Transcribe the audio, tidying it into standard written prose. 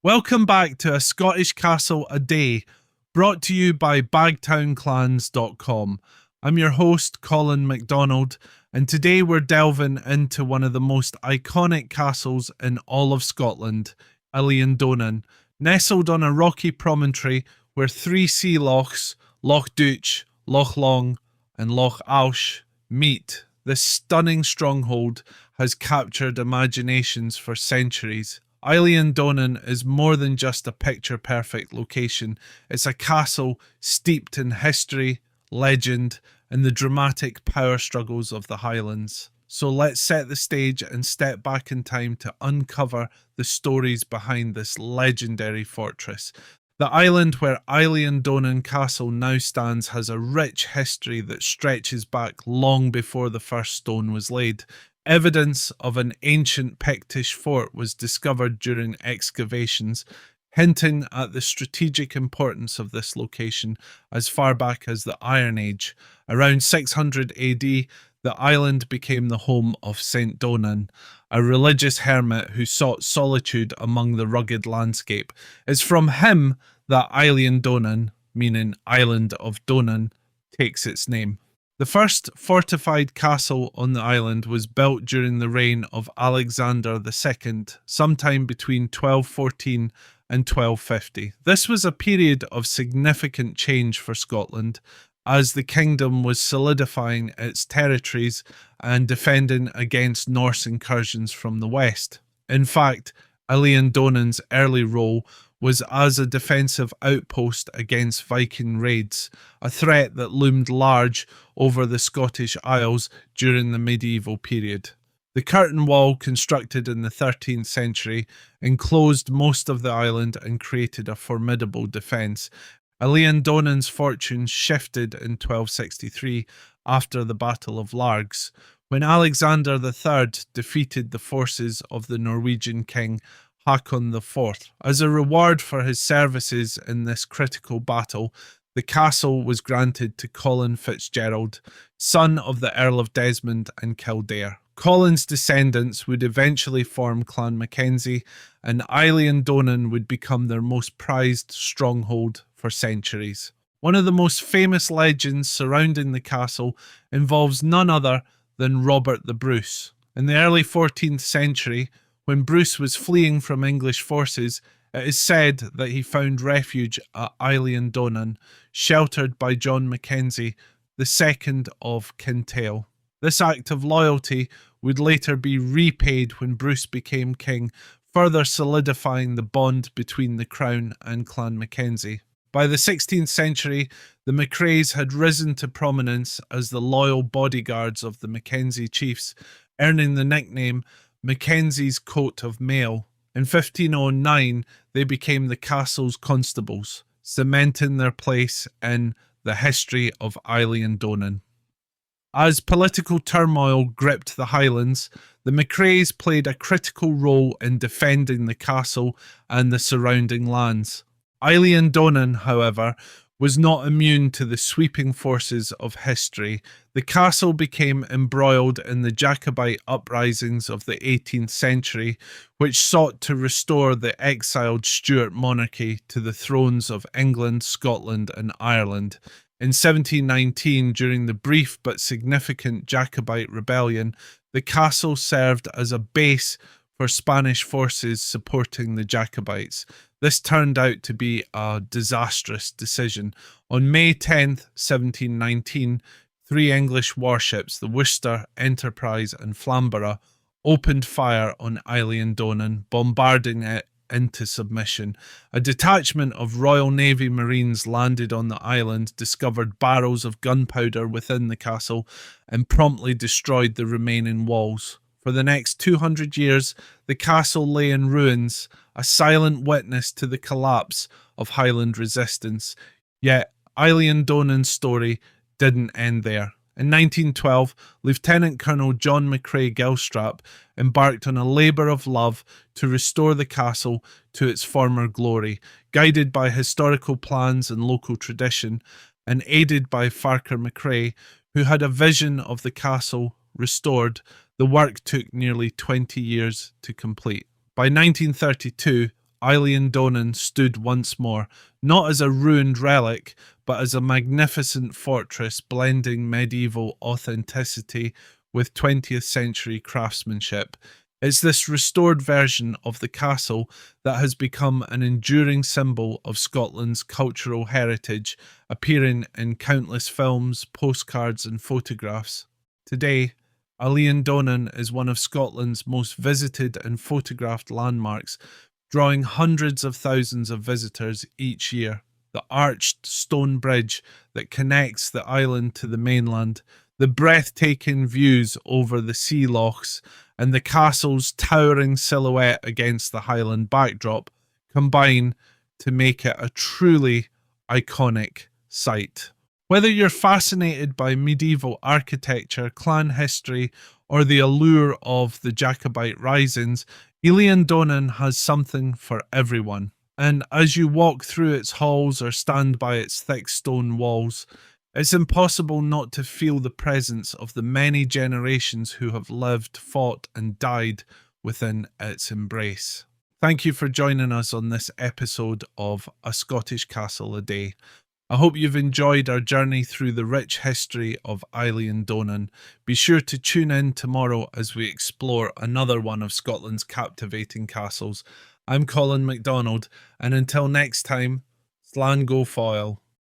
Welcome back to A Scottish Castle a Day, brought to you by bagtownclans.com. I'm your host, Colin MacDonald, and today we're delving into one of the most iconic castles in all of Scotland, Eilean Donan. Nestled on a rocky promontory where three sea lochs, Loch Duch, Loch Long, and Loch Aush meet, this stunning stronghold has captured imaginations for centuries. Eilean Donan is more than just a picture-perfect location. It's a castle steeped in history, legend, and the dramatic power struggles of the Highlands. So let's set the stage and step back in time to uncover the stories behind this legendary fortress. The island where Eilean Donan Castle now stands has a rich history that stretches back long before the first stone was laid. Evidence of an ancient Pictish fort was discovered during excavations, hinting at the strategic importance of this location as far back as the Iron Age. Around 600 AD, the island became the home of Saint Donan, a religious hermit who sought solitude among the rugged landscape. It's from him that Eilean Donan, meaning Island of Donan, takes its name. The first fortified castle on the island was built during the reign of Alexander II, sometime between 1214 and 1250. This was a period of significant change for Scotland, as the kingdom was solidifying its territories and defending against Norse incursions from the west. In fact, Eilean Donan's early role was as a defensive outpost against Viking raids, a threat that loomed large over the Scottish Isles during the medieval period. The curtain wall, constructed in the 13th century, enclosed most of the island and created a formidable defence. Eilean Donan's fortunes shifted in 1263 after the Battle of Largs, when Alexander III defeated the forces of the Norwegian king Haakon IV. As a reward for his services in this critical battle, the castle was granted to Colin Fitzgerald, son of the Earl of Desmond and Kildare. Colin's descendants would eventually form Clan MacKenzie, and Eilean Donan would become their most prized stronghold for centuries. One of the most famous legends surrounding the castle involves none other than Robert the Bruce. In the early 14th century, when Bruce was fleeing from English forces, it is said that he found refuge at Eilean Donan, sheltered by John Mackenzie, the second of Kintail. This act of loyalty would later be repaid when Bruce became king, further solidifying the bond between the crown and Clan MacKenzie. By the 16th century, the Macraes had risen to prominence as the loyal bodyguards of the Mackenzie chiefs, earning the nickname Mackenzie's coat of mail. In 1509, they became the castle's constables, cementing their place in the history of Eilean Donan. As political turmoil gripped the Highlands, the Macraes played a critical role in defending the castle and the surrounding lands. Eilean Donan, however, was not immune to the sweeping forces of history. The castle became embroiled in the Jacobite uprisings of the 18th century, which sought to restore the exiled Stuart monarchy to the thrones of England, Scotland, and Ireland. In 1719, during the brief but significant Jacobite Rebellion, the castle served as a base for Spanish forces supporting the Jacobites. This turned out to be a disastrous decision. On May 10th, 1719, three English warships, the Worcester, Enterprise and Flamborough, opened fire on Eilean Donan, bombarding it into submission. A detachment of Royal Navy Marines landed on the island, discovered barrels of gunpowder within the castle, and promptly destroyed the remaining walls. For the next 200 years, the castle lay in ruins, a silent witness to the collapse of Highland resistance. Yet, Eilean Donan's story didn't end there. In 1912, Lieutenant Colonel John McCrae Gilstrap embarked on a labour of love to restore the castle to its former glory. Guided by historical plans and local tradition, and aided by Farquhar McCrae, who had a vision of the castle restored, the work took nearly 20 years to complete. By 1932, Eilean Donan stood once more, not as a ruined relic, but as a magnificent fortress blending medieval authenticity with 20th century craftsmanship. It's this restored version of the castle that has become an enduring symbol of Scotland's cultural heritage, appearing in countless films, postcards, and photographs. Today, Eilean Donan is one of Scotland's most visited and photographed landmarks, drawing hundreds of thousands of visitors each year. The arched stone bridge that connects the island to the mainland, the breathtaking views over the sea lochs, and the castle's towering silhouette against the Highland backdrop combine to make it a truly iconic sight. Whether you're fascinated by medieval architecture, clan history, or the allure of the Jacobite risings, Eilean Donan has something for everyone. And as you walk through its halls or stand by its thick stone walls, it's impossible not to feel the presence of the many generations who have lived, fought, and died within its embrace. Thank you for joining us on this episode of A Scottish Castle a Day. I hope you've enjoyed our journey through the rich history of Eilean Donan. Be sure to tune in tomorrow as we explore another one of Scotland's captivating castles. I'm Colin MacDonald, and until next time, Slán go fóill.